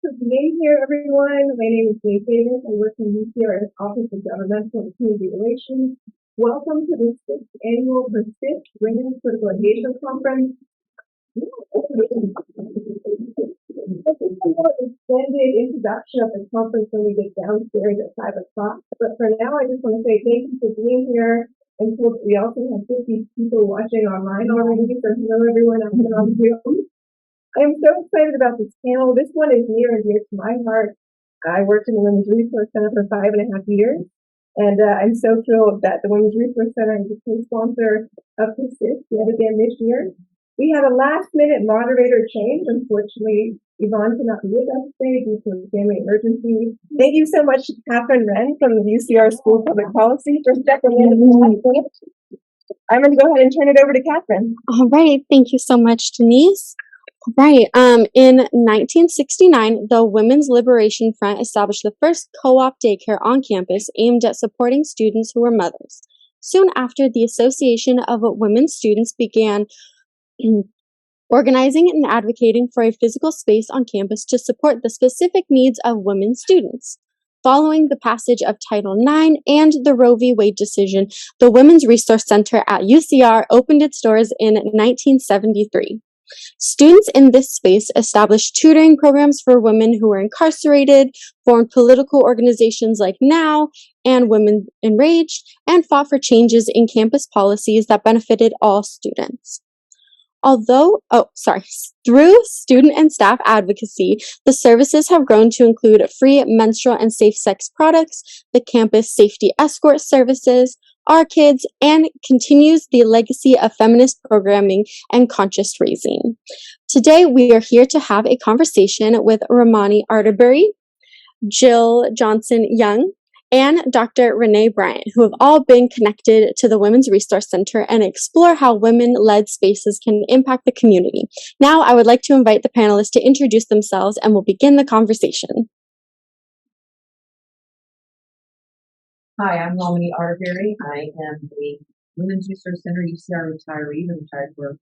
for being here, everyone. My name is Jay Davis. I work in UCR's Office of Governmental and Community Relations. Welcome to the 6th annual Persist Women's Political Engagement Conference. Extended introduction of the conference when we get downstairs at 5 o'clock. But for now, I just want to say thank you for being here. And so we also have 50 people watching online already. So hello, everyone out there on Zoom. I'm so excited about this panel. This one is near and dear to my heart. I worked in the Women's Resource Center for 5.5 years, and I'm so thrilled that the Women's Resource Center is the co-sponsor of Persist yet again this year. We had a last-minute moderator change. Unfortunately, Yvonne cannot be with us today due to a family emergency. Thank you so much, Kathryn Wren from the UCR School of Public Policy, for stepping in. I'm going to go ahead and turn it over to Kathryn. All right. Thank you so much, Denise. Right. In 1969, the Women's Liberation Front established the first co-op daycare on campus aimed at supporting students who were mothers. Soon after, the Association of Women Students began organizing and advocating for a physical space on campus to support the specific needs of women students. Following the passage of Title IX and the Roe v. Wade decision, the Women's Resource Center at UCR opened its doors in 1973. Students in this space established tutoring programs for women who were incarcerated, formed political organizations like NOW and Women Enraged, and fought for changes in campus policies that benefited all students. Through student and staff advocacy, the services have grown to include free menstrual and safe sex products, the campus safety escort services, Our Kids, and continues the legacy of feminist programming and conscious raising. Today, we are here to have a conversation with Romanie Arterberry, Jill Johnson-Young, and Dr. Renae Bryant, who have all been connected to the Women's Resource Center and explore how women-led spaces can impact the community. Now, I would like to invite the panelists to introduce themselves, and we'll begin the conversation. Hi, I'm Romanie Arterberry. I am a Women's Resource Center UCR retiree. Been retired for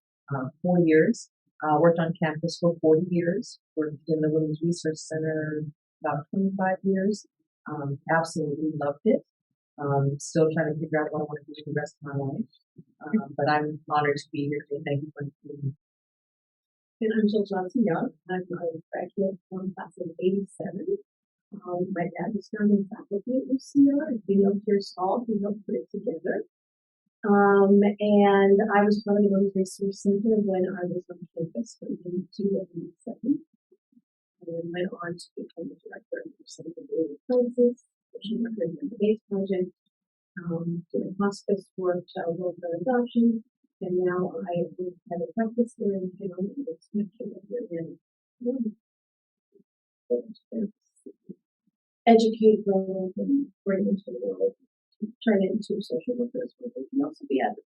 4 years. Worked on campus for 40 years. Worked in the Women's Resource Center about 25 years. Absolutely loved it. Still trying to figure out what I want to do for the rest of my life. But I'm honored to be here today. Thank you for inviting me. And I'm Jill Johnson-Young. I'm a graduate from class of 87. My dad was founding faculty at UCR. He helped here Saul. He helped put it together. And I was part of the Women's Resource Center when I was on campus from 1982 to 1987. And then went on to become the director of the Center for Daily Crisis, social worker in the Base Project, doing hospice work, child welfare adoption, and now I have a practice here in town and it's much here in educate, grow, and bring into the world, turn it into social workers where they can also be advocates.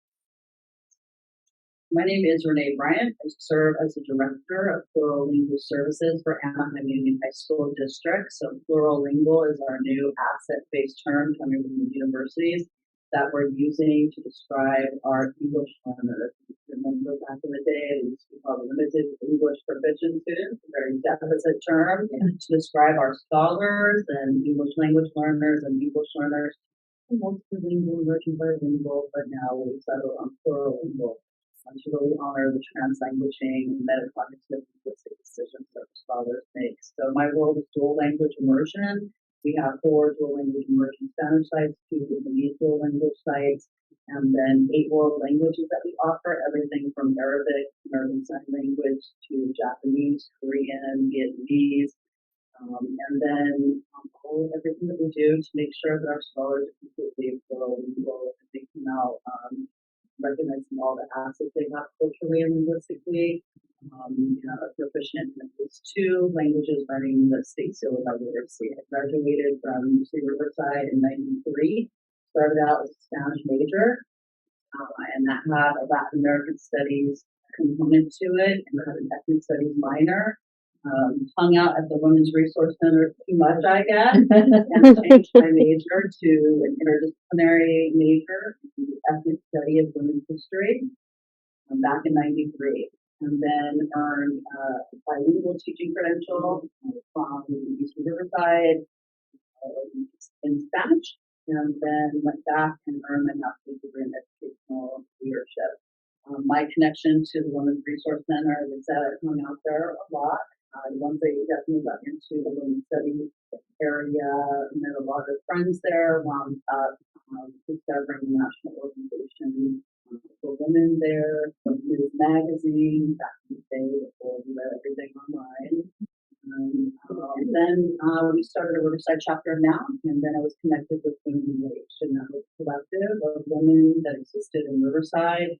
My name is Renae Bryant. I serve as the Director of Plurilingual Services for Anaheim Union High School District. So plurilingual is our new asset-based term coming from the universities that we're using to describe our English learners. Remember back in the day, we used to call limited English proficient students, a very deficit term to describe our scholars and English language learners and English learners. Multilingual, emerging bilingual, but now we settle on plurilingual. To really honor the trans-languaging and metacognitive linguistic decisions that the scholars make. So my role is dual language immersion. We have 4 dual language immersion center sites, 2 Vietnamese dual language sites, and then 8 world languages that we offer, everything from Arabic, American Sign Language, to Japanese, Korean, Vietnamese, and then everything that we do to make sure that our scholars are completely plurilingual and they come out recognizing all the assets they have culturally and linguistically, proficient in at least 2 languages, earning the state seal of our literacy. I graduated from UC Riverside in '93, started out as a Spanish major, and that had a Latin American studies component to it, and had an ethnic studies minor. Hung out at the Women's Resource Center too much, I guess, and changed my major to an interdisciplinary major in the ethnic study of women's history back in '93. and then earned a bilingual teaching credential from UC Riverside in Spanish, and then went back and earned my master's degree in educational leadership. My connection to the Women's Resource Center is that I hung out there a lot. Once I definitely got into the women's studies area, met a lot of friends there, wound up discovering the national organization for women there, News Magazine, back in the day before we read everything online. And then we started a Riverside chapter now, and then I was connected with Women Engaged, and that was a collective of women that existed in Riverside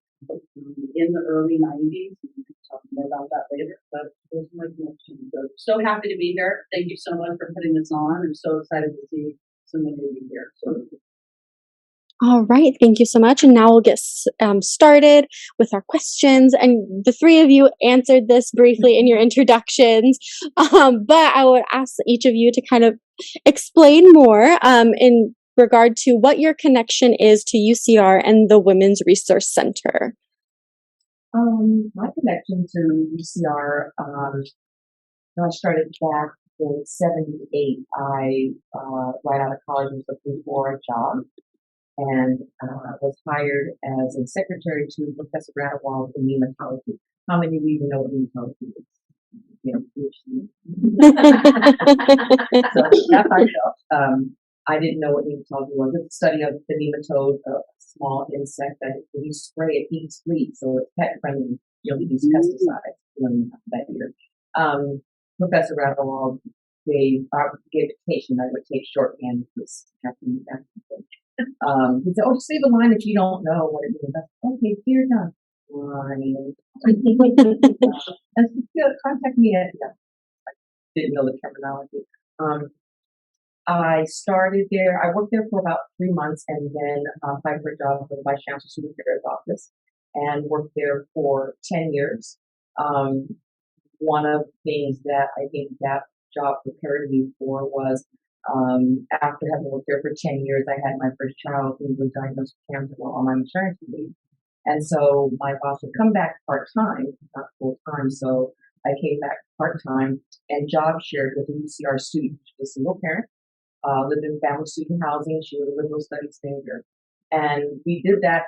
in the early 90s. We can talk more about that later, but those are my connections. So happy to be here. Thank you so much for putting this on. I'm so excited to see so many of you here. So. All right, thank you so much. And now we'll get started with our questions. And the three of you answered this briefly in your introductions, but I would ask each of you to kind of explain more in regard to what your connection is to UCR and the Women's Resource Center. My connection to UCR, I started back in '78. I, right out of college, was looking for a job, and was hired as a secretary to Professor Renae in nematology. How many of you even know what nematology is? Yeah, so that's myself. I didn't know what nematology was. It's the study of the nematode, a small insect that when you spray it eats fleas, so it's pet friendly. You don't use pesticides that year. Professor Renae gave dictation. I would take shorthand because happening back. He said, "Oh, just leave a line if you don't know what it means." Okay, you're done. And contact me at. Yeah, I didn't know the terminology. I started there. I worked there for about 3 months, and then applied for a job for the Vice Chancellor's Superintendent's office, and worked there for 10 years. One of the things that I think that job prepared me for was after having worked there for 10 years, I had my first child who was diagnosed with cancer while on my maternity leave. And so my boss would come back part-time, not full-time. So I came back part-time and job shared with a UCR student. She was a single parent, lived in family student housing. She was a liberal studies major. And we did that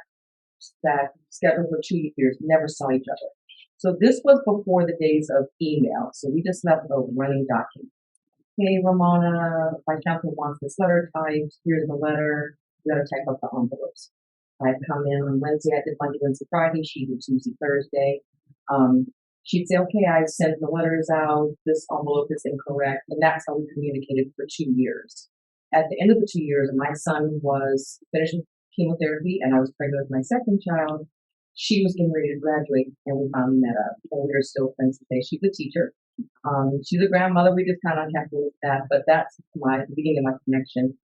schedule for 2 years, never saw each other. So this was before the days of email. So we just left a running document. Hey, Ramona, my chaplain wants this letter typed. Here's the letter. You gotta type up the envelopes. I'd come in on Wednesday. I did Monday, Wednesday, Friday. She did Tuesday, Thursday. She'd say, "Okay, I sent the letters out. This envelope is incorrect," and that's how we communicated for 2 years. At the end of the 2 years, my son was finishing chemotherapy, and I was pregnant with my second child. She was getting ready to graduate, and we finally met up, and we are still friends today. She's a teacher. She's a grandmother. We just kind of happy with that, but that's the beginning of my connection.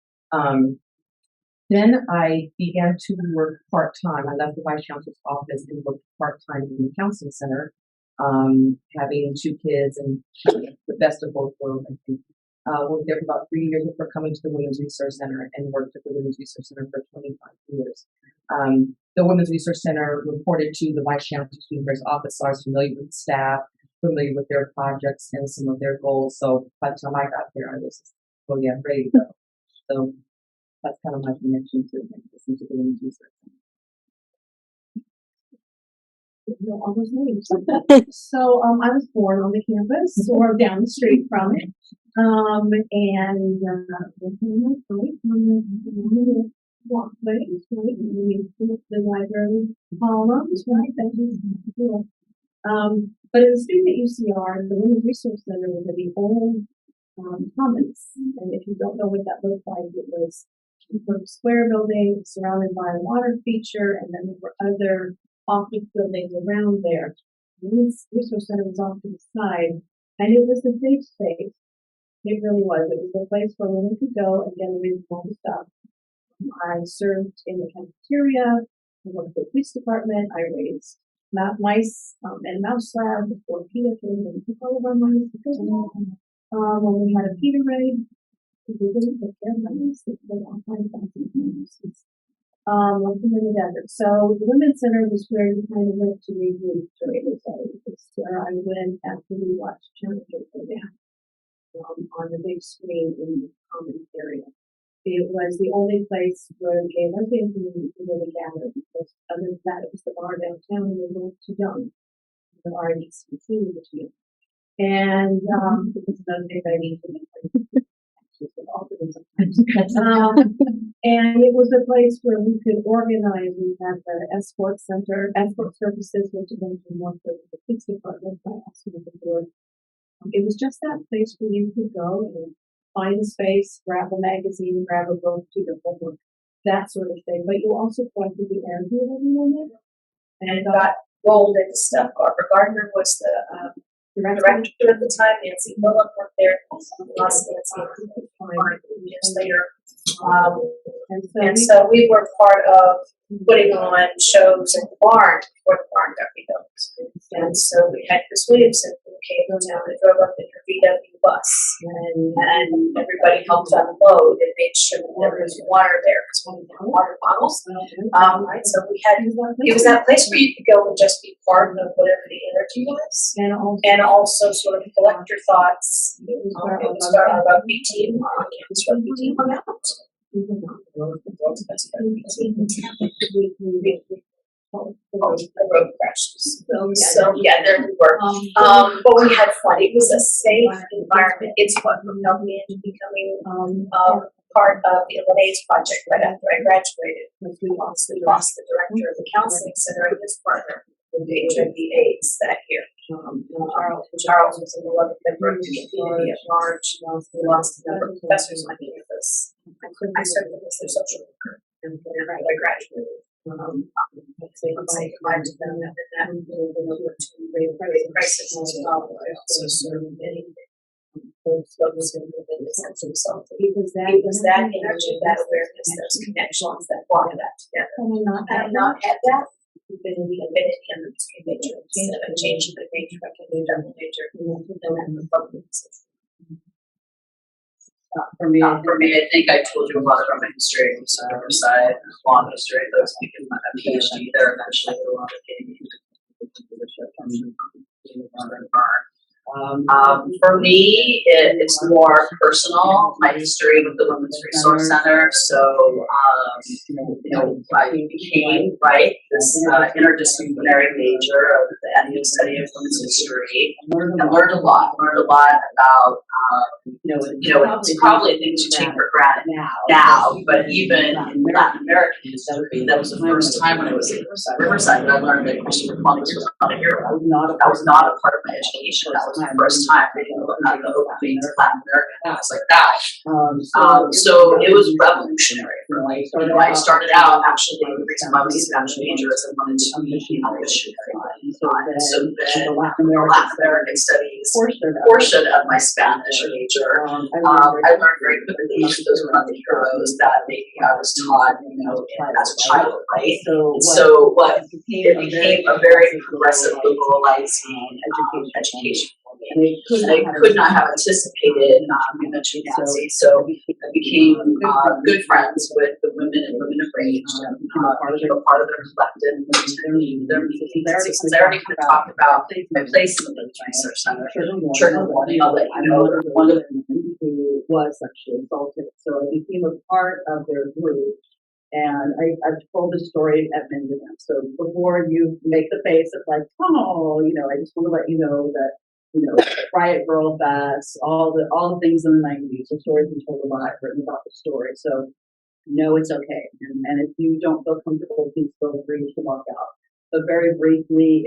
Then I began to work part-time. I left the Vice Chancellor's office and worked part-time in the counseling center, having 2 kids and the best of both worlds, I think. Worked there for about 3 years before coming to the Women's Resource Center, and worked at the Women's Resource Center for 25 years. The Women's Resource Center reported to the Vice Chancellor's office, so I was familiar with staff, familiar with their projects and some of their goals. So by the time I got there, I was, ready to go. So that's kind of my connection to the Women's Resource Center. Know all those names. So I was born on the campus or down the street from it. And walkways, right? The library columns, right? That was cool. But as a student at UCR, the Women's Resource Center was at the old commons. And if you don't know what that looked like, it was a square building surrounded by a water feature, and then there were other office buildings around there. The Women's Resource Center was off to the side, and it was a safe space. It really was. It was a place where women could go and get away from all the stuff. I served in the cafeteria. I worked for the police department. I raised mice and mouse lab before PETA came and took all of our mice. When we had a PETA raid, we didn't take care of mice. They put all kinds of things. Working in the desert. So the Women's Center was where you kind of went to regroup during the day. where I went after we watched Challenger go down on the big screen in the common area. It was the only place where the gay lesbian community could really gather, because other than that, it was the bar downtown, and we were too young. The bar needs to continue to be. And because of those days I need to and it was a place where we could organize. We had the escort center, escort services, which eventually morphed over to the police department by asking the board. It was just that place where you could go and find a space, grab a magazine, grab a book, do your homework, that sort of thing. But you also collected the energy of everyone there. And got rolled into stuff. Barbara Gardner was the director at the time. Nancy Bullock worked there. Lost Nancy years later. And so we were part of putting on shows at the barn before the barn got rebuilt. And so we had Chris Williamson who came down and drove up in her VW bus. And everybody helped unload and made sure that there was water there because we had water bottles. Right, so we had, it was that place where you could go and just be part of whatever the energy was. And also sort of collect your thoughts. It was our rugby team, our campus rugby team hung out. The road crashes. So yeah, there we were. But we had fun. It was a safe environment. It's what propelled me into becoming part of the Renae's project right after I graduated. We lost the director of the counseling center and his partner with HIV/AIDS that year. Charles was a beloved member of the community at large. We lost a number of professors on campus. I served as their social worker and I graduated. Say goodbye to them, and then that went over to Rape Crisis as well. I also served many folks focusing within the sense of self. It was that energy, that awareness, those connections that brought that together. And not had that. We've been in the industry major instead of changing the major, becoming a double major, and then the public position. For me, I think I told you a lot about my history on the Riverside, long history. Those people might have a PhD there eventually. A lot of getting for me, it's more personal. My history with the Women's Resource Center. So, I became this interdisciplinary major of the ethnic study of women's history, and learned a lot about. It's probably things you take for granted now, but even in Latin American history, that was the first time when I was in Riverside that I learned that Christopher Columbus was not a hero. That was not a part of my education. That was the first time reading about the openings of Latin America and things like that. So it was revolutionary for me. I started out actually, the reason why I was a Spanish major is I wanted to be a missionary. So then the Latin American studies portion of my Spanish major, I learned very quickly those were not the heroes that maybe I was taught, as a child, right? So what it became a very progressive, liberalizing education for me. And I could not have anticipated, you mentioned Nancy, so I became good friends with the women and women of range, and became a part of their collective, their meetings. Since I already kind of talked about my place in the Women's Research Center, I'll let you know that one of them who was sexually assaulted, so I became a part of their group. And I've told this story at many events. So before you make the face of like, oh, I just want to let you know that, Riot Girl Fest, all the things in the 90s, the story's been told a lot, I've written about the story. So no, it's okay. And if you don't feel comfortable, please feel free to walk out. But very briefly,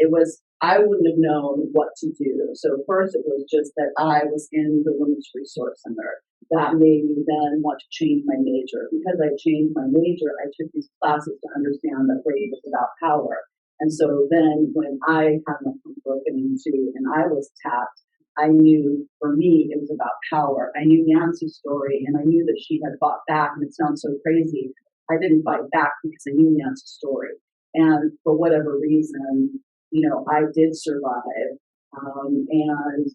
I wouldn't have known what to do. So first it was just that I was in the Women's Resource Center. That made me then want to change my major. Because I changed my major, I took these classes to understand that race was about power. And so then when I had my book broken into and I was tapped, I knew for me it was about power. I knew Nancy's story and I knew that she had fought back, and it sounds so crazy. I didn't fight back because I knew Nancy's story. And for whatever reason, I did survive. And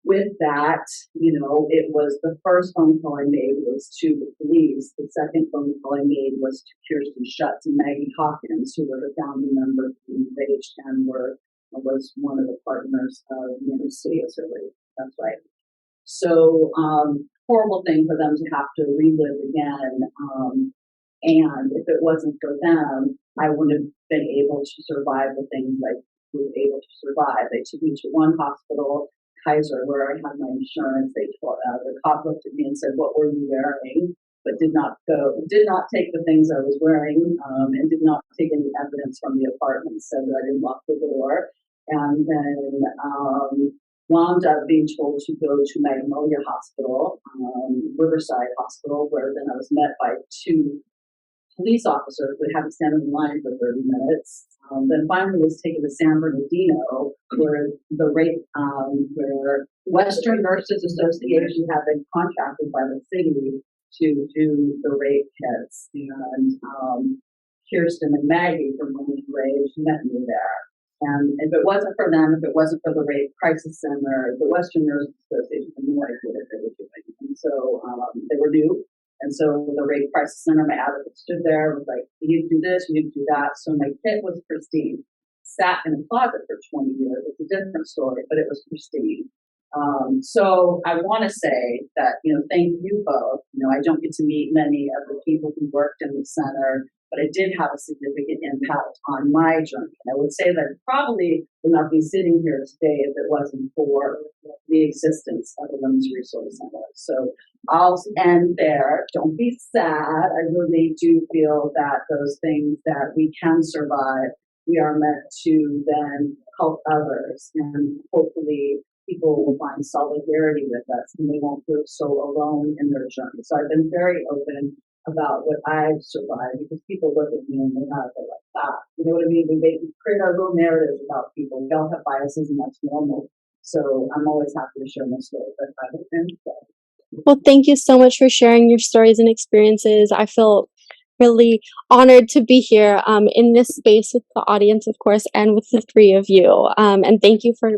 with that, it was the first phone call I made was to the police. The second phone call I made was to Kirsten Schutz and Maggie Hawkins, who were the founding members of Engaged and were was one of the partners of New Studios, really. That's right. So, horrible thing for them to have to relive again. And if it wasn't for them, I wouldn't have been able to survive the things I was able to survive. They took me to one hospital, Kaiser, where I had my insurance. They told, the cop looked at me and said, "What were you wearing?" But did not take the things I was wearing, and did not take any evidence from the apartment. Said that I didn't lock the door, and then wound up being told to go to Magnolia Hospital, Riverside Hospital, where then I was met by two police officers who had to stand in line for 30 minutes. Then finally was taken to San Bernardino, where the rape, where Western Nurses Association had been contracted by the city to do the rape kits. And Kirsten and Maggie from Women's Rage met me there. And if it wasn't for them, if it wasn't for the Rape Crisis Center, the Western Nurses Association, I knew what they were doing. And so they were new. And so the Rape Crisis Center, my advocate stood there, was like, "You need to do this, you need to do that." So my kit was pristine. Sat in a closet for 20 years. It's a different story, but it was pristine. So I want to say that, thank you both. I don't get to meet many of the people who worked in the center, but it did have a significant impact on my journey. I would say that I probably would not be sitting here today if it wasn't for the existence of the Women's Resource Center. So I'll end there. Don't be sad. I really do feel that those things that we can survive, we are meant to then help others, and hopefully people will find solidarity with us and they won't feel so alone in their journey. So I've been very open about what I've survived, because people look at me and they're like, "Ah, you know what I mean?" We create our little narratives about people. We all have biases, and that's normal. So I'm always happy to share my story, but I don't end there. Well, thank you so much for sharing your stories and experiences. I feel really honored to be here in this space with the audience, of course, and with the three of you. And thank you for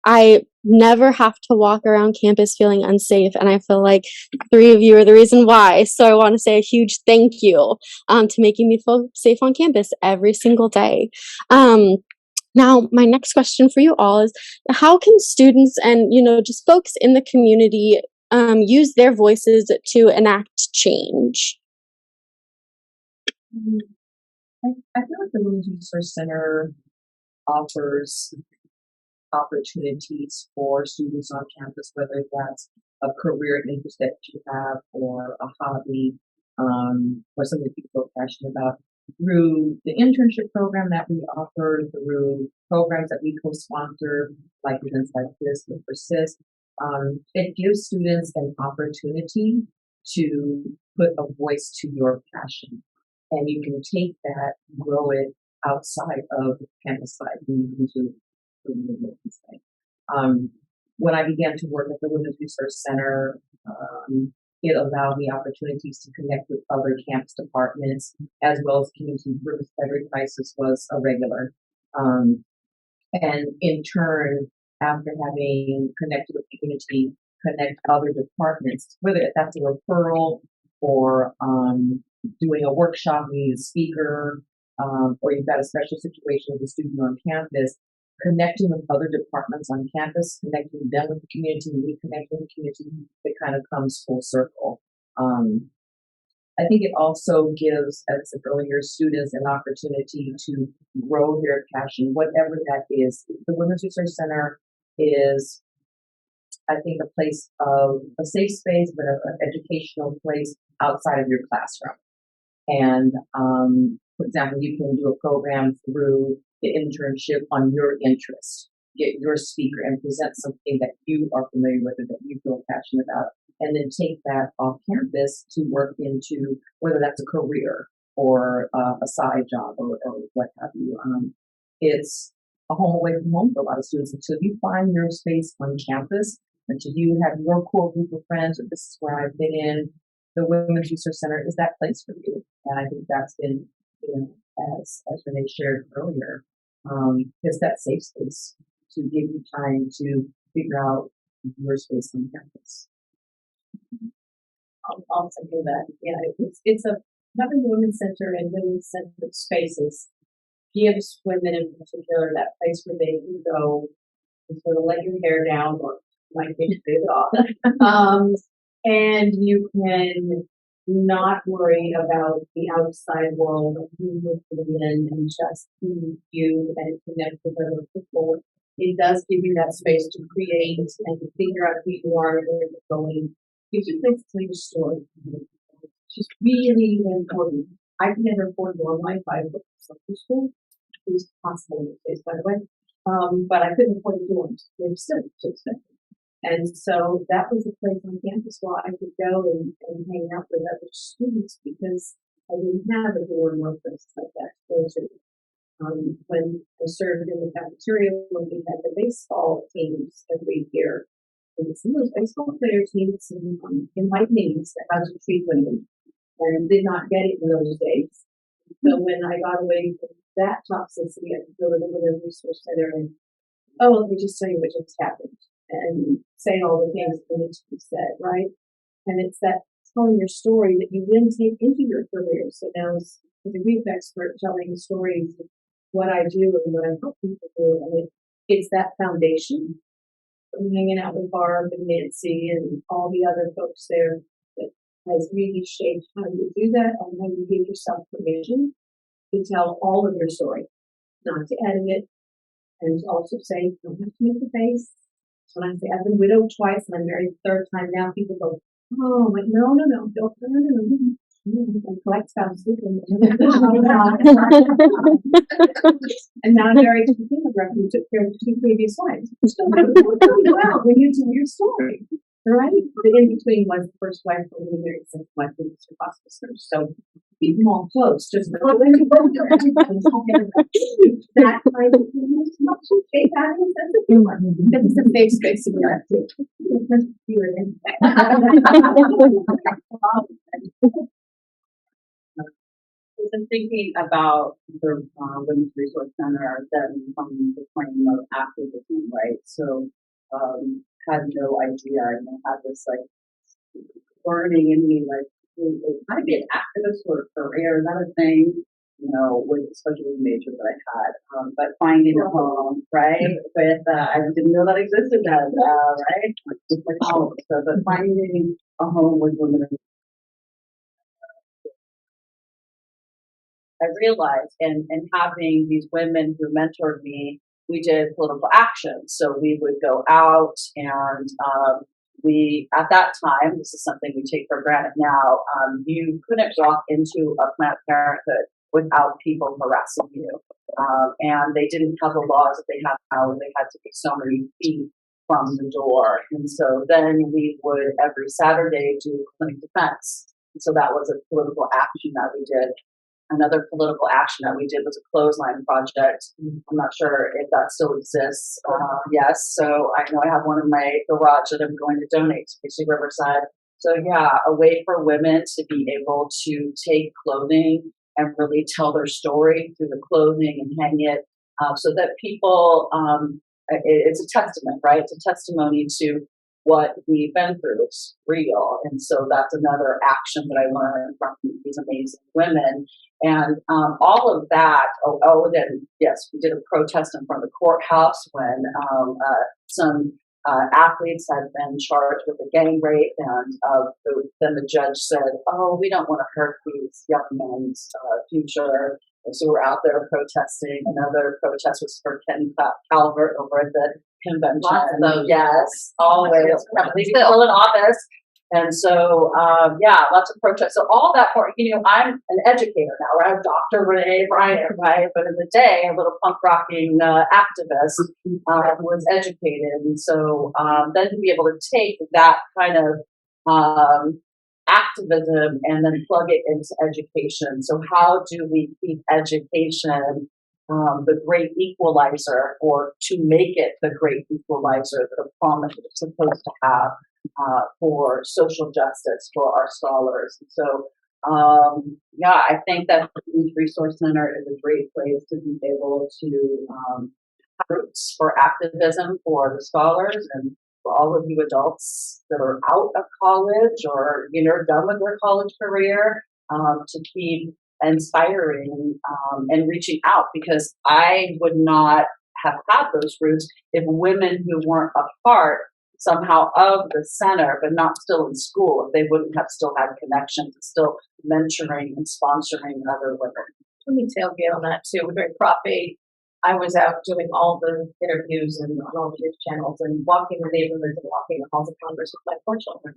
I never have to walk around campus feeling unsafe, and I feel like three of you are the reason why. So I want to say a huge thank you to making me feel safe on campus every single day. Now, my next question for you all is, how can students and, just folks in the community use their voices to enact change? I feel like the Women's Resource Center offers opportunities for students on campus, whether that's a career interest that you have, or a hobby, or something that you feel passionate about, through the internship program that we offer, through programs that we co-sponsor, like events like this with Persist. It gives students an opportunity to put a voice to your passion. And you can take that, grow it outside of the campus side, when I began to work at the Women's Resource Center, it allowed me opportunities to connect with other campus departments, as well as community groups. Every crisis was a regular. And in turn, after having connected with the community, connect other departments, whether that's a referral or doing a workshop, needing a speaker, or you've got a special situation with a student on campus, connecting with other departments on campus, connecting them with the community, reconnecting with the community, it kind of comes full circle. I think it also gives, as I said earlier, students an opportunity to grow their passion, whatever that is. The Women's Resource Center is, I think, a place of a safe space, but an educational place outside of your classroom. And, for example, you can do a program through the internship on your interest, get your speaker and present something that you are familiar with or that you feel passionate about, and then take that off campus to work into, whether that's a career or a side job or what have you. It's a home away from home for a lot of students. Until you find your space on campus, until you have your core group of friends, or this is where I fit in, the Women's Resource Center is that place for you. And I think that's been, as Renae shared earlier, it's that safe space to give you time to figure out your space on campus. I'll second that. Yeah, it's a having the women's center and women's centered spaces gives women in particular that place where they can go and sort of let your hair down or my case it off. And you can not worry about the outside world of who you're in and just be you and connect with other people. It does give you that space to create and to figure out who you are and where you're going. Gives you a place to tell your story. It's just really important. I can never afford more life. I went to social school. It was possible in this case, by the way. But I couldn't afford the dorms. They were still too expensive. And so that was a place on campus where I could go and hang out with other students because I didn't have a dorm or place like that to go to. When I served in the cafeteria, when we had the baseball teams every year, and some of those baseball players needed some enlightening as to how to treat women and did not get it in those days. So when I got away from that toxicity, I could go to the Women's Resource Center and, oh, let me just tell you what just happened. And say all the things that need to be said, right? And it's that telling your story that you then take into your career. So now as a grief expert telling stories of what I do and what I help people do, and it's that foundation from hanging out with Barb and Nancy and all the other folks there that has really shaped how you do that and how you give yourself permission to tell all of your story, not to edit it, and to also say, you don't have to make the face. So when I say I've been widowed twice and I'm married the third time now, people go, oh, but no, and collect spouses. And now I'm married to a photographer who took care of 2 previous wives. So that worked really well when you tell your story, right? The in between was the first wife who was married since wife was a hospice nurse. So keep them all close, just that kind of thing is not so fake having a sense of humor. Because it's a safe space to be at too. I've been thinking about the Women's Resource Center then from the frame of activism, right? So, had no idea, had this like burning in me, like, how to be an activist or a career, not a thing, with especially the major that I had. But finding a home, right? With I didn't know that existed then, right? Just like home. So, but finding a home with women. I realized, and having these women who mentored me, we did political action. So we would go out and we, at that time, this is something we take for granted now, you couldn't walk into a Planned Parenthood without people harassing you. And they didn't have the laws that they have now, and they had to be so many feet from the door. And so then we would every Saturday do clinic defense. And so that was a political action that we did. Another political action that we did was a clothesline project. I'm not sure if that still exists. Yes, so I know I have one in my garage that I'm going to donate to UC Riverside. So yeah, a way for women to be able to take clothing and really tell their story through the clothing and hang it so that people, it's a testament, right? It's a testimony to what we've been through. It's real. And so that's another action that I learned from these amazing women. And all of that, then yes, we did a protest in front of the courthouse when some athletes had been charged with a gang rape, and then the judge said, oh, we don't want to hurt these young men's future. And so we're out there protesting. Another protest was for Ken Calvert over at the convention. Lots of those. Yes, always. He's still in office. And so, lots of protests. So all that for, I'm an educator now, right? I'm Dr. Renae Bryant, right? But in the day, a little punk rocking activist who was educated. And so then to be able to take that kind of activism and then plug it into education. So how do we keep education the great equalizer, or to make it the great equalizer that a promise is supposed to have for social justice for our scholars? And so, I think that the Youth Resource Center is a great place to be able to have roots for activism for the scholars and for all of you adults that are out of college or done with their college career, to keep inspiring, and reaching out, because I would not have had those roots if women who weren't a part somehow of the center, but not still in school, if they wouldn't have still had connections, and still mentoring and sponsoring other women. Let me tailgate on that too. During Prop 8, I was out doing all the interviews and on all the news channels and walking the neighborhoods and walking the halls of Congress with my 4 children.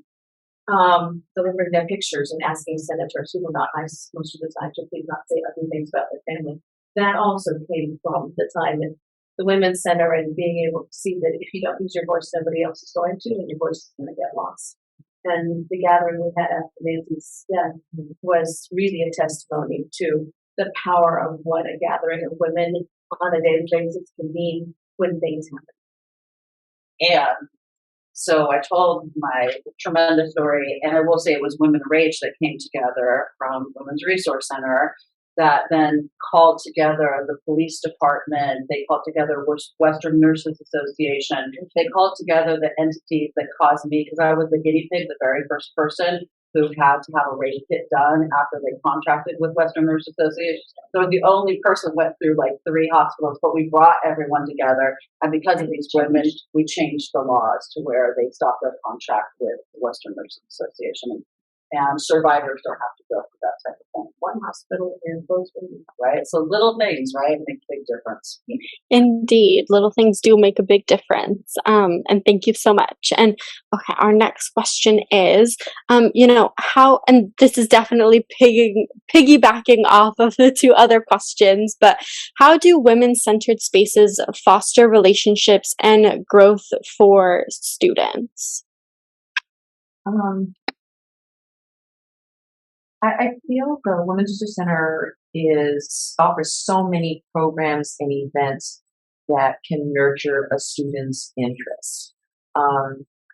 Delivering their pictures and asking senators who were not nice most of the time to please not say ugly things about their family. That also came from the time in the Women's Center and being able to see that if you don't use your voice, somebody else is going to, and your voice is going to get lost. And the gathering we had after Nancy's death was really a testimony to the power of what a gathering of women on a daily basis can mean when things happen. And so I told my tremendous story, and I will say it was Women Rage that came together from Women's Resource Center that then called together the police department. They called together Western Nurses Association. They called together the entities that caused me, because I was the guinea pig, the very first person who had to have a rape kit done after they contracted with Western Nurses Association. So I was the only person who went through like 3 hospitals, but we brought everyone together. And because of these women, we changed the laws to where they stopped their contract with the Western Nurses Association. And survivors don't have to go through that type of thing. One hospital in both women. Right? So little things, right, make a big difference. Indeed, little things do make a big difference. And thank you so much. And okay, our next question is, how, and this is definitely piggybacking off of the 2 other questions, but how do women-centered spaces foster relationships and growth for students? I feel the Women's Resource Center offers so many programs and events that can nurture a student's interest.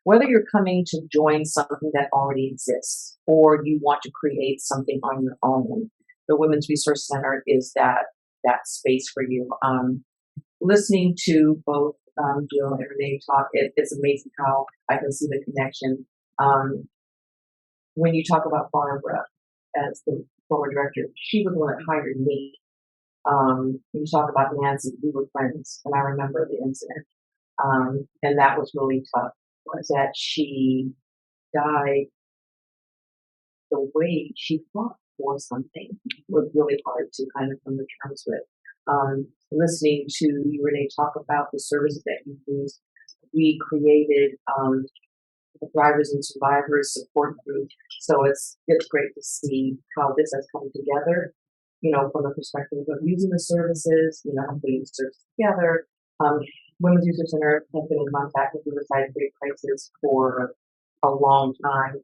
Whether you're coming to join something that already exists or you want to create something on your own, the Women's Resource Center is that space for you. Listening to both Jill and Renae talk, it's amazing how I can see the connection. When you talk about Barbara as the former director, she was the one that hired me. When you talk about Nancy, we were friends, and I remember the incident. And that was really tough, was that she died the way she fought for something was really hard to kind of come to terms with. Listening to you, Renae, talk about the services that you use, we created the Thrivers and Survivors support group. So it's great to see how this has come together, from the perspective of using the services, putting the services together. Women's Resource Center has been in contact with Riverside Great Crisis for a long time.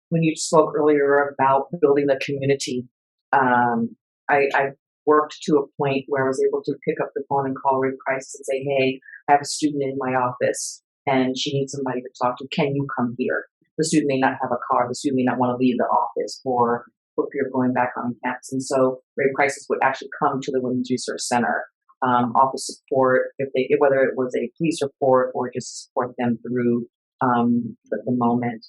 When you spoke earlier about building the community, I worked to a point where I was able to pick up the phone and call Great Crisis and say, hey, I have a student in my office and she needs somebody to talk to. Can you come here? The student may not have a car. The student may not want to leave the office for fear of going back on campus. And so Great Crisis would actually come to the Women's Resource Center, offer support whether it was a police report or just support them through the moment.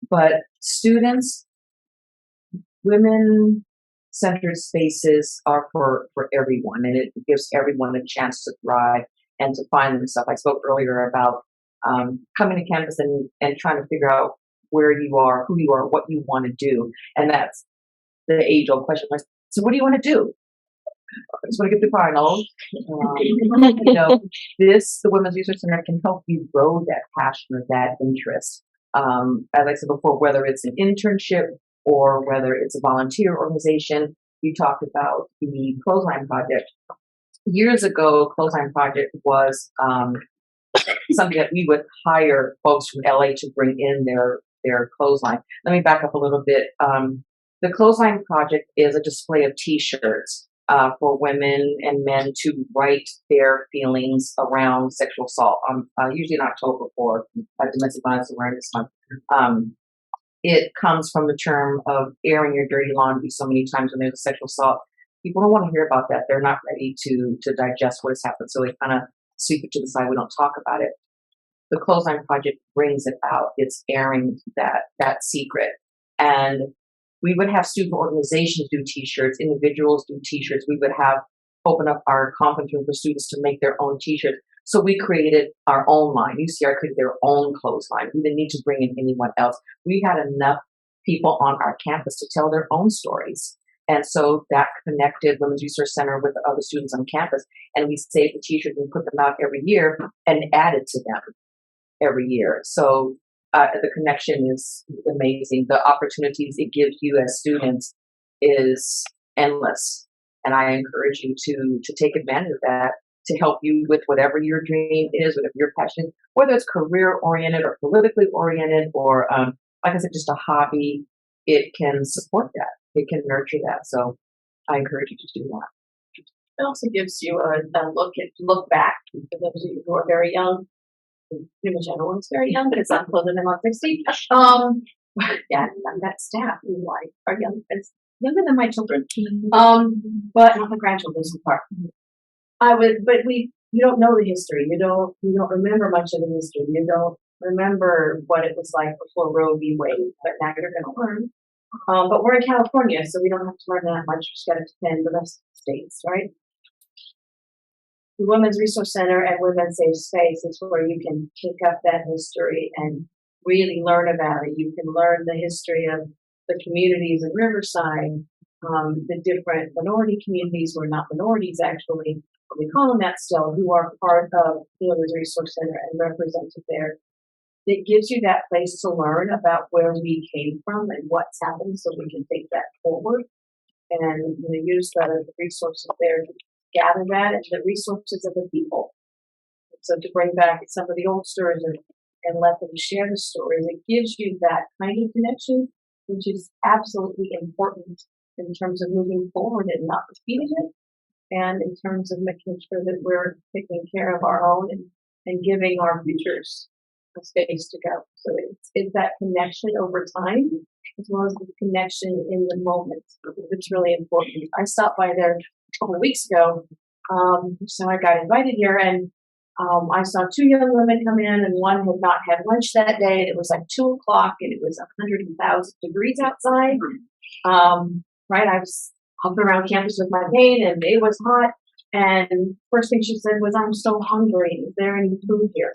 But students, women-centered spaces are for everyone, and it gives everyone a chance to thrive and to find themselves. I spoke earlier about coming to campus and trying to figure out where you are, who you are, what you want to do. And that's the age-old question. So what do you want to do? I just want to get through finals. The Women's Resource Center can help you grow that passion or that interest. As I said before, whether it's an internship or whether it's a volunteer organization, you talked about the Clothesline Project. Years ago, Clothesline Project was something that we would hire folks from LA to bring in their clothesline. Let me back up a little bit. The Clothesline Project is a display of T-shirts for women and men to write their feelings around sexual assault. Usually in October for Domestic Violence Awareness Month. It comes from the term of airing your dirty laundry. So many times when there's a sexual assault, people don't want to hear about that. They're not ready to digest what has happened. So they kind of sweep it to the side. We don't talk about it. The Clothesline Project brings it out. It's airing that secret. And we would have student organizations do t-shirts, individuals do t-shirts. We would have open up our conference room for students to make their own t-shirts. So we created our own line. UCR created their own clothes line. We didn't need to bring in anyone else. We had enough people on our campus to tell their own stories. And so that connected Women's Resource Center with the other students on campus. And we saved the t-shirts and put them out every year and added to them every year. So the connection is amazing. The opportunities it gives you as students is endless. And I encourage you to take advantage of that to help you with whatever your dream is, whatever your passion, whether it's career oriented or politically oriented or, like I said, just a hobby. It can support that. It can nurture that. So I encourage you to do that. It also gives you a look back for those of you who are very young. Pretty much everyone's very young, but it's not closer than 160. Yeah, I've got staff who are young, it's younger than my children. But not my grandchildren so far. You don't know the history. You don't remember much of the history. You don't remember what it was like before Roe v. Wade, but now you're going to learn. But we're in California, so we don't have to learn that much. We just got to defend the rest of the states, right? The Women's Resource Center and Women's Safe Space is where you can pick up that history and really learn about it. You can learn the history of the communities in Riverside, the different minority communities who are not minorities actually, but we call them that still, who are part of the Women's Resource Center and represented there. It gives you that place to learn about where we came from and what's happened so we can take that forward and use the resources there to gather that and the resources of the people. So to bring back some of the old stories and let them share the stories, it gives you that kind of connection, which is absolutely important in terms of moving forward and not repeating it, and in terms of making sure that we're taking care of our own and giving our futures a space to go. So it's that connection over time as well as the connection in the moment. It's really important. I stopped by there a couple of weeks ago, so I got invited here, and I saw two young women come in, and one had not had lunch that day, and it was like 2:00, and it was 100,000 degrees outside. Right, I was hopping around campus with my cane, and it was hot. And first thing she said was, "I'm so hungry. Is there any food here?"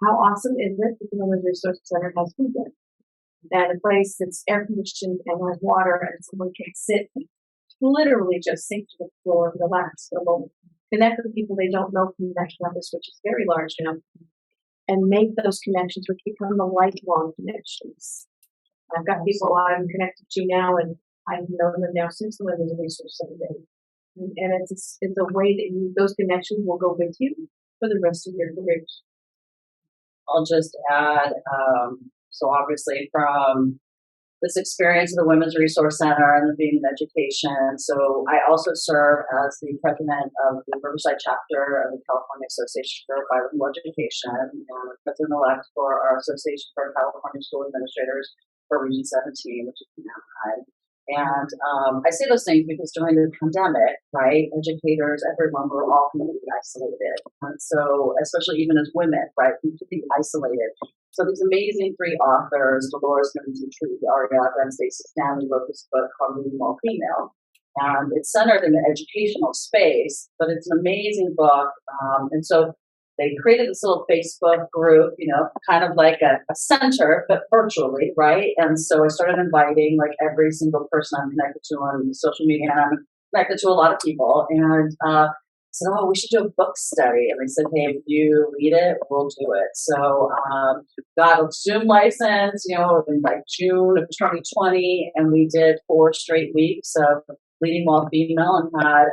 How awesome is it that the Women's Resource Center has food there? And a place that's air conditioned and has water, and someone can sit and literally just sink to the floor and relax for a moment. Connect with people they don't know from that campus, which is very large now, and make those connections, which become the lifelong connections. I've got people I'm connected to now, and I've known them now since the Women's Resource Center days. And it's a way that those connections will go with you for the rest of your career. I'll just add, so obviously from this experience of the Women's Resource Center and the being in education, so I also serve as the president of the Riverside chapter of the California Association for Bilingual Education, and president-elect for our Association for California School Administrators for Region 17, which is in Anaheim. And I say those things because during the pandemic, right, educators, everyone were all completely isolated. And so, especially even as women, right, completely isolated. So these amazing three authors, Dolores Tree, Aria, and Stacey Stanley, wrote this book called Multilingual Female. And it's centered in the educational space, but it's an amazing book. And so they created this little Facebook group, kind of like a center, but virtually, right? And so I started inviting like every single person I'm connected to on social media, and I'm connected to a lot of people. And said, "Oh, we should do a book study." And they said, "Hey, if you read it, we'll do it." So got a Zoom license, in like June of 2020, and we did 4 straight weeks of leading while female, and had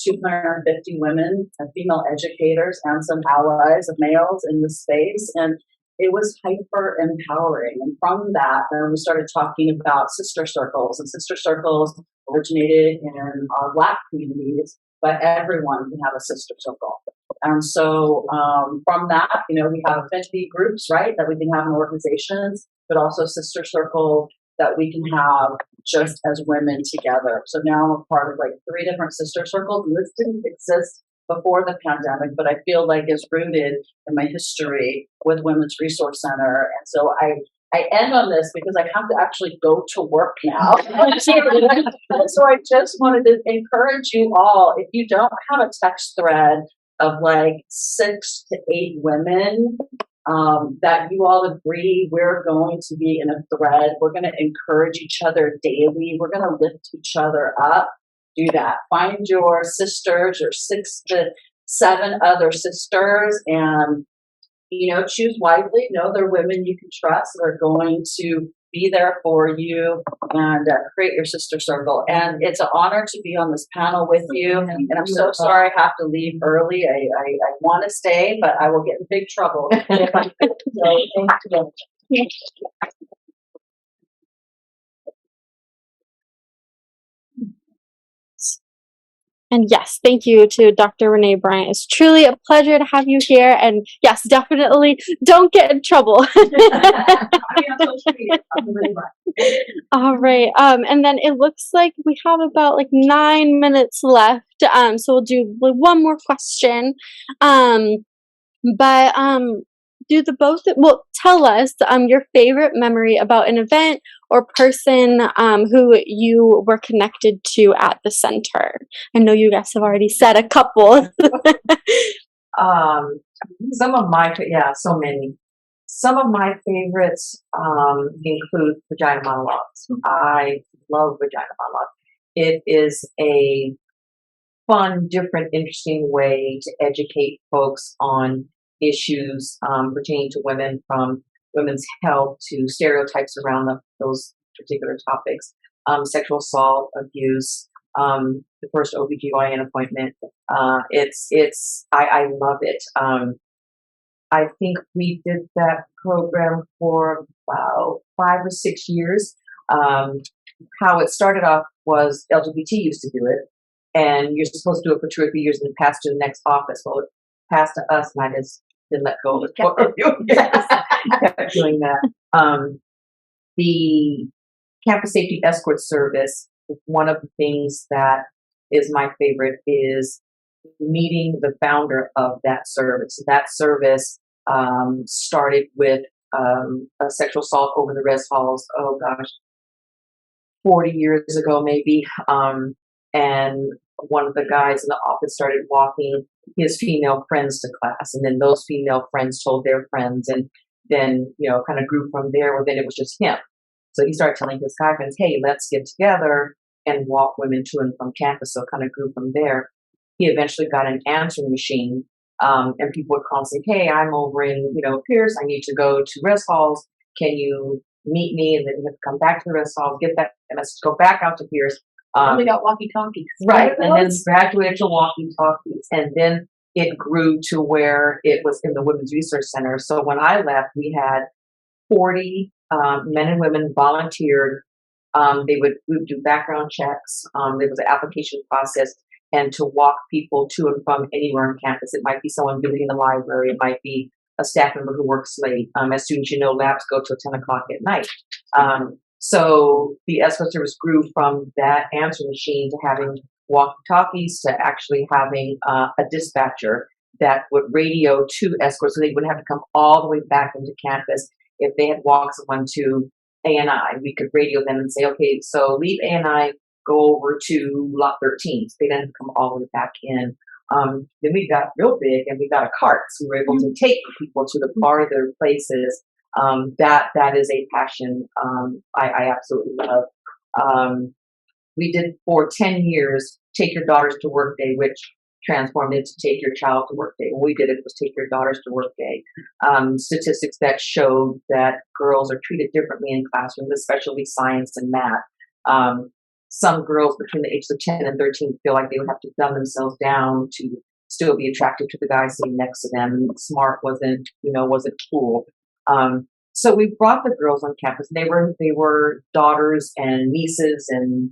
250 women and female educators and some allies of males in the space. And it was hyper empowering. And from that, then we started talking about sister circles. And sister circles originated in our Black communities, but everyone can have a sister circle. And so from that, we have affinity groups, right, that we can have in organizations, but also sister circles that we can have just as women together. So now I'm a part of like 3 different sister circles, and this didn't exist before the pandemic, but I feel like it's rooted in my history with Women's Resource Center. And so I I end on this because I have to actually go to work now. And so I just wanted to encourage you all, if you don't have a text thread of like 6 to 8 women that you all agree we're going to be in a thread, we're going to encourage each other daily, we're going to lift each other up, do that. Find your sisters, your 6 to 7 other sisters, and choose wisely. Know they're women you can trust. They're going to be there for you, and create your sister circle. And it's an honor to be on this panel with you. And I'm so sorry I have to leave early. I want to stay, but I will get in big trouble if I do. So thank you. And yes, thank you to Dr. Renae Bryant. It's truly a pleasure to have you here. And yes, definitely don't get in trouble. All right. And then it looks like we have about like 9 minutes left. So we'll do one more question. Do the both, well, tell us your favorite memory about an event or person who you were connected to at the center. I know you guys have already said a couple. Some of my, so many. Some of my favorites include vagina monologues. I love vagina monologues. It is a fun, different, interesting way to educate folks on issues pertaining to women, from women's health to stereotypes around those particular topics, sexual assault, abuse, the first OBGYN appointment. I love it. I think we did that program for about 5 or 6 years. How it started off was LGBT used to do it, and you're supposed to do it for 2 or 3 years and then pass to the next office. Well, it passed to us, and I just didn't let go of it for a few years. Kept doing that. The Campus Safety Escort Service, one of the things that is my favorite is meeting the founder of that service. That service started with a sexual assault over the res halls, 40 years ago maybe. And one of the guys in the office started walking his female friends to class, and then those female friends told their friends, and then kind of grew from there. Well, then it was just him. So he started telling his guy friends, hey, let's get together and walk women to and from campus. So it kind of grew from there. He eventually got an answering machine, and people would call and say, hey, I'm over in, Pierce. I need to go to res halls. Can you meet me? And then you have to come back to the res halls, get that message, go back out to Pierce. We got walkie-talkies. Right, and then graduated to walkie-talkies. And then it grew to where it was in the Women's Resource Center. So when I left, we had 40 men and women volunteered. We would do background checks. There was an application process, and to walk people to and from anywhere on campus. It might be someone visiting the library. It might be a staff member who works late. As students, labs go till 10 o'clock at night. So the escort service grew from that answering machine to having walkie-talkies to actually having a dispatcher that would radio to escorts, so they wouldn't have to come all the way back into campus. If they had walked someone to A&I, we could radio them and say, okay, so leave A&I, go over to lot 13. So they didn't have to come all the way back in. Then we got real big, and we got a cart. So we were able to take people to the farther places. That is a passion I absolutely love. We did for 10 years, Take Your Daughters to Work Day, which transformed into Take Your Child to Work Day. When we did it, was Take Your Daughters to Work Day. Statistics that showed that girls are treated differently in classrooms, especially science and math. Some girls between the ages of 10 and 13 feel like they would have to dumb themselves down to still be attractive to the guy sitting next to them. Smart wasn't cool. So we brought the girls on campus. They were daughters and nieces and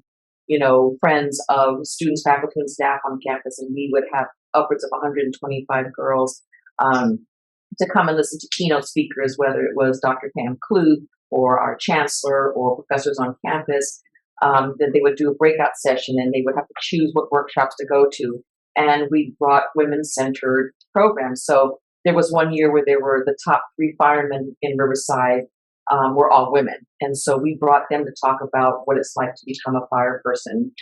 friends of students, faculty, and staff on campus, and we would have upwards of 125 girls to come and listen to keynote speakers, whether it was Dr. Pam Klug or our chancellor or professors on campus. Then they would do a breakout session, and they would have to choose what workshops to go to. And we brought women-centered programs. So there was one year where there were the top 3 firemen in Riverside were all women. And so we brought them to talk about what it's like to become a fire person,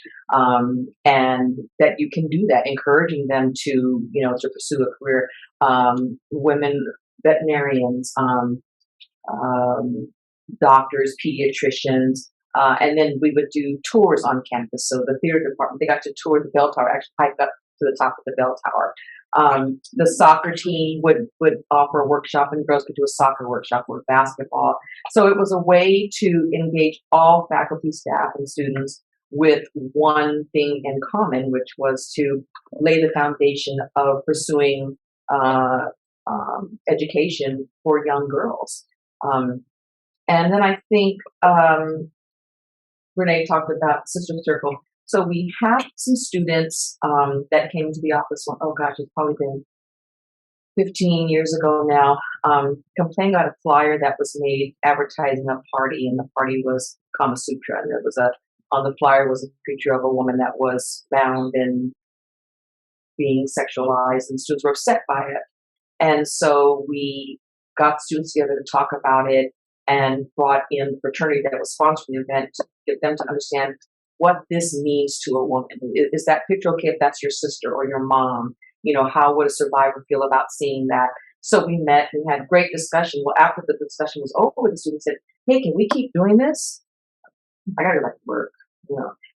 and that you can do that, encouraging them to, to pursue a career. Women, veterinarians, doctors, pediatricians, and then we would do tours on campus. So the theater department, they got to tour the bell tower, actually hike up to the top of the bell tower. The soccer team would offer a workshop, and girls could do a soccer workshop or basketball. So it was a way to engage all faculty, staff, and students with one thing in common, which was to lay the foundation of pursuing education for young girls. And then I think Renae talked about Sister Circle. So we had some students that came to the office. Oh gosh, it's probably been 15 years ago now. Complained about a flyer that was made advertising a party, and the party was Kama Sutra. And there was on the flyer was a picture of a woman that was bound and being sexualized, and students were upset by it. And so we got students together to talk about it, and brought in the fraternity that was sponsoring the event to get them to understand what this means to a woman. Is that picture okay if that's your sister or your mom? How would a survivor feel about seeing that? So we met and had great discussion. Well, after the discussion was over, the students said, hey, can we keep doing this? I gotta go back to work.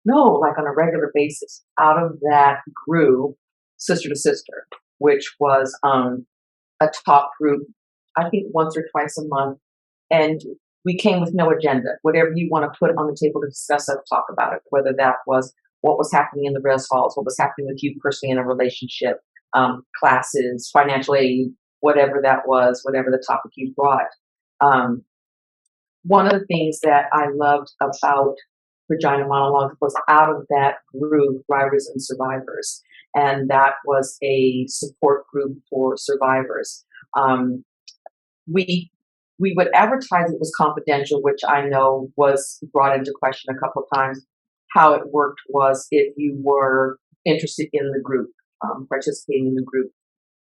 No, like on a regular basis. Out of that grew Sister to Sister, which was a talk group, I think once or twice a month. And we came with no agenda. Whatever you want to put on the table to discuss it, talk about it, whether that was what was happening in the res halls, what was happening with you personally in a relationship, classes, financial aid, whatever that was, whatever the topic you brought. One of the things that I loved about Vagina Monologues was out of that grew Thrivers and Survivors. And that was a support group for survivors. We would advertise it was confidential, which I know was brought into question a couple of times. How it worked was if you were interested in the group, participating in the group,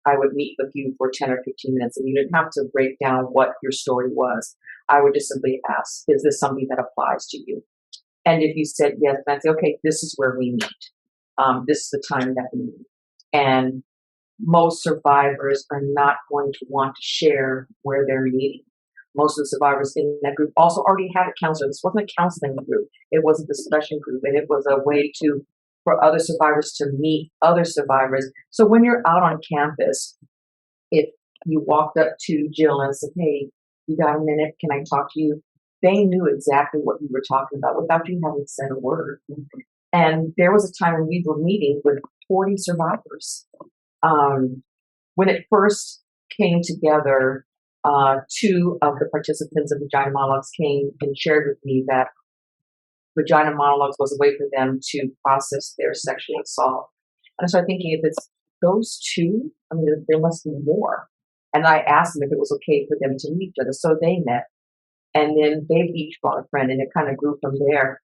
I would meet with you for 10 or 15 minutes, and you didn't have to break down what your story was. I would just simply ask, is this something that applies to you? And if you said yes, then I'd say, okay, this is where we meet. This is the time that we meet. And most survivors are not going to want to share where they're meeting. Most of the survivors in that group also already had a counselor. This wasn't a counseling group. It was a discussion group, and it was a way for other survivors to meet other survivors. So when you're out on campus, if you walked up to Jill and said, hey, you got a minute? Can I talk to you? They knew exactly what you were talking about without you having said a word. And there was a time when we were meeting with 40 survivors. When it first came together, two of the participants of Vagina Monologues came and shared with me that Vagina Monologues was a way for them to process their sexual assault. And I started thinking, if it's those two, I mean, there must be more. And I asked them if it was okay for them to meet each other. So they met. And then they each brought a friend, and it kind of grew from there.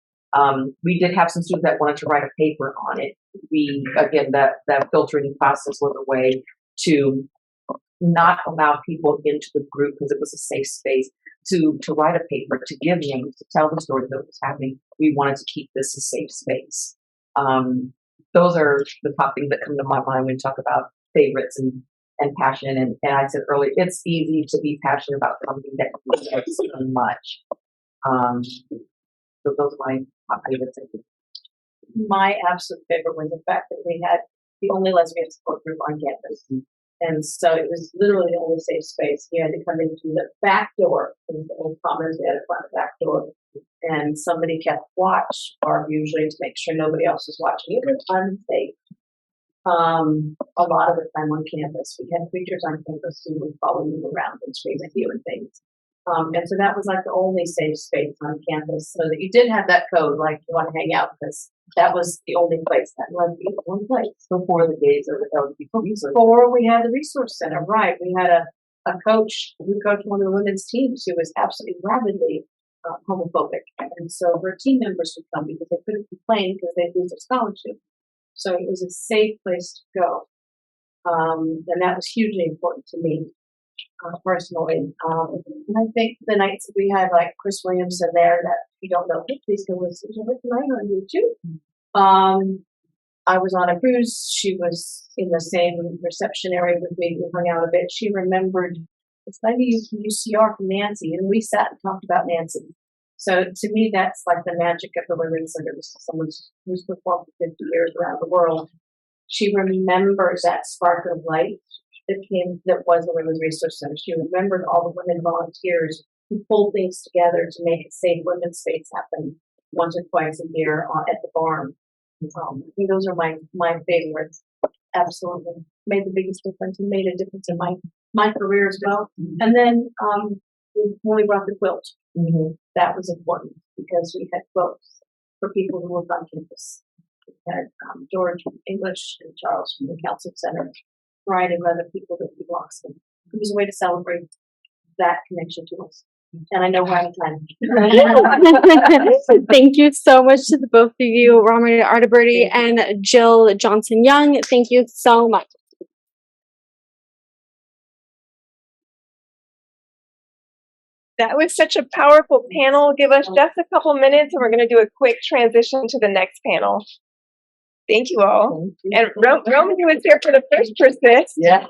We did have some students that wanted to write a paper on it. Again, that filtering process was a way to not allow people into the group, because it was a safe space, to write a paper, to give names, to tell the story that was happening. We wanted to keep this a safe space. Those are the top things that come to my mind when we talk about favorites and passion. And I said earlier, it's easy to be passionate about something that you love so much. So those are my top favorites. My absolute favorite was the fact that we had the only lesbian support group on campus. And so it was literally the only safe space. You had to come into the back door. It was the old commons, we had to find the back door. And somebody kept watch, or usually to make sure nobody else was watching. It was unsafe. A lot of the time on campus, we had preachers on campus who would follow you around and scream at you and things. And so that was like the only safe space on campus, so that you did have that code, like you want to hang out, because that was the only place, that was the only place. Before the days of the LGBT resource. Before we had the resource center, right? We had a coach who coached one of the women's teams who was absolutely rabidly homophobic, and so her team members would come because they couldn't complain because they'd lose their scholarship. So it was a safe place to go, and that was hugely important to me. personally. And I think the nights that we had like Chris Williamson there, that if you don't know, please go listen to her tonight on YouTube. I was on a cruise. She was in the same reception area with me. We hung out a bit. She remembered it's 90 UCR from Nancy, and we sat and talked about Nancy. So to me, that's like the magic of the Women's Center. This is someone who's performed for 50 years around the world. She remembers that spark of light that was the Women's Resource Center. She remembered all the women volunteers who pulled things together to make a safe women's space happen once or twice a year at the farm. I think those are my favorites. Absolutely made the biggest difference and made a difference in my career as well. And then when we brought the quilt, that was important because we had quilts for people who lived on campus. We had George from English and Charles from the Council Center, a variety of other people that we lost. It was a way to celebrate that connection to us. And I know we're out of time. Thank you so much to the both of you, Romanie Arterberry and Jill Johnson-Young. Thank you so much. That was such a powerful panel. Give us just a couple minutes and we're going to do a quick transition to the next panel. Thank you all. And Romanie was here for the first persist. Yeah.